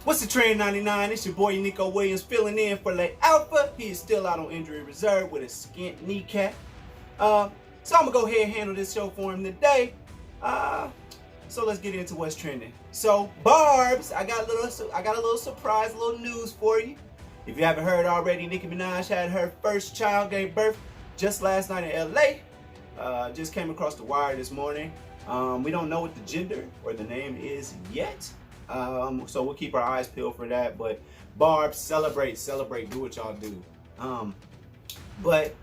What's the trend 99? It's your boy Nico Williams filling in for Late Alpha. He is still out on injury reserve with a skint kneecap. So I'm gonna go ahead and handle this show for him today. So let's get into what's trending. So Barbs, I got a little surprise, a little news for you. If you haven't heard already, Nicki Minaj had her first child, gave birth just last night in LA. Just came across the wire this morning. We don't know what the gender or the name is yet. So we'll keep our eyes peeled for that. But Barbs, celebrate, do what y'all do. But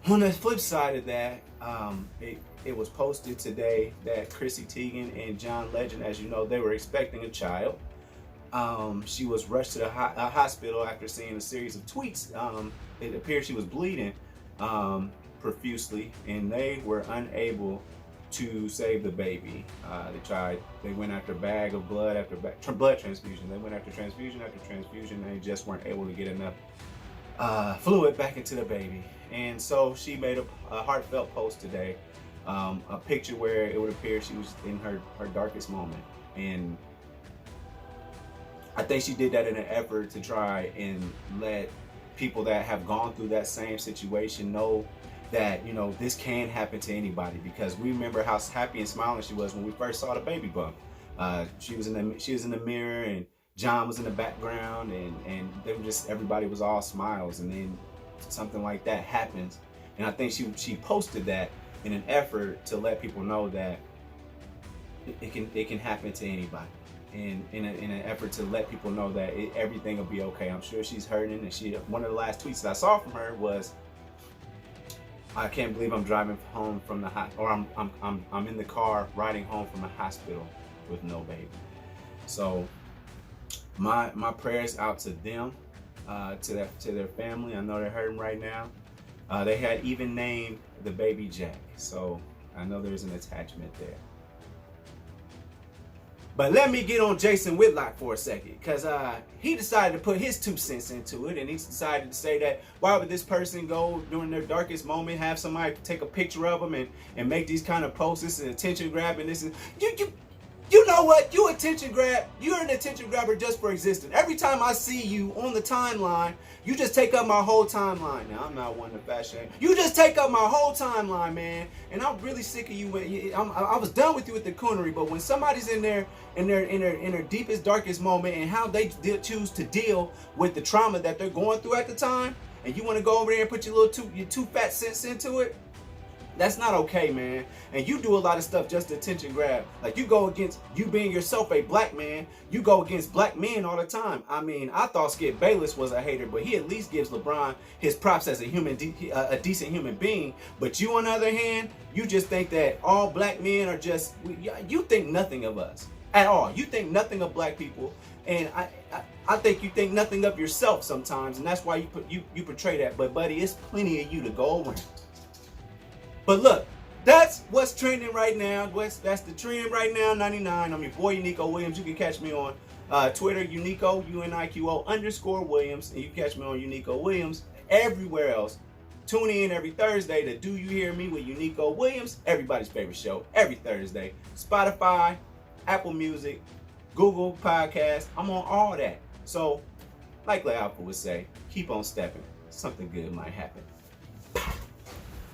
on the flip side of that, it was posted today that Chrissy Teagan and John Legend, as you know, they were expecting a child. She was rushed to the hospital after seeing a series of tweets. It appeared she was bleeding profusely, and they were unable to save the baby. They went after a bag of blood after blood transfusion. They went after transfusion after transfusion, and they just weren't able to get enough fluid back into the baby. And so she made a heartfelt post today, a picture where it would appear she was in her darkest moment. And I think she did that in an effort to try and let people that have gone through that same situation know that, you know, this can happen to anybody, because we remember how happy and smiling she was when we first saw the baby bump. She was in the mirror, and John was in the background, and they were just, everybody was all smiles, and then something like that happens. And I think she posted that in an effort to let people know that it can happen to anybody, and in an effort to let people know that everything will be okay. I'm sure she's hurting, and one of the last tweets that I saw from her was, "I can't believe I'm driving home from the or I'm in the car riding home from a hospital with no baby." So my prayers out to them, to their family. I know they're hurting right now. They had even named the baby Jack, so I know there's an attachment there. But let me get on Jason Whitlock for a second, because he decided to put his 2 cents into it, and he decided to say that why would this person go during their darkest moment, have somebody take a picture of them and make these kind of posts. This is attention grabbing. This is you know what? You're an attention grabber just for existing. Every time I see you on the timeline, you just take up my whole timeline. Now, I'm not one to fashion. You just take up my whole timeline, man. And I'm really sick of you. I was done with you with the coonery, but when somebody's in their deepest, darkest moment, and how they choose to deal with the trauma that they're going through at the time, and you want to go over there and put your two fat cents into it, that's not okay, man. And you do a lot of stuff just to attention grab. Like, you go against, you being yourself a black man, you go against black men all the time. I mean, I thought Skip Bayless was a hater, but he at least gives LeBron his props as a decent human being. But you, on the other hand, you just think that all black men are just, you think nothing of us at all. You think nothing of black people. And I think you think nothing of yourself sometimes, and that's why you portray that. But buddy, it's plenty of you to go around. But look, that's what's trending right now. That's the trend right now, 99. I'm your boy, Nico Williams. You can catch me on Twitter, Unico, UNIQO_Williams. And you can catch me on Unico Williams everywhere else. Tune in every Thursday to Do You Hear Me with Unico Williams, everybody's favorite show, every Thursday. Spotify, Apple Music, Google Podcasts. I'm on all that. So, like Lay Alpha would say, keep on stepping. Something good might happen.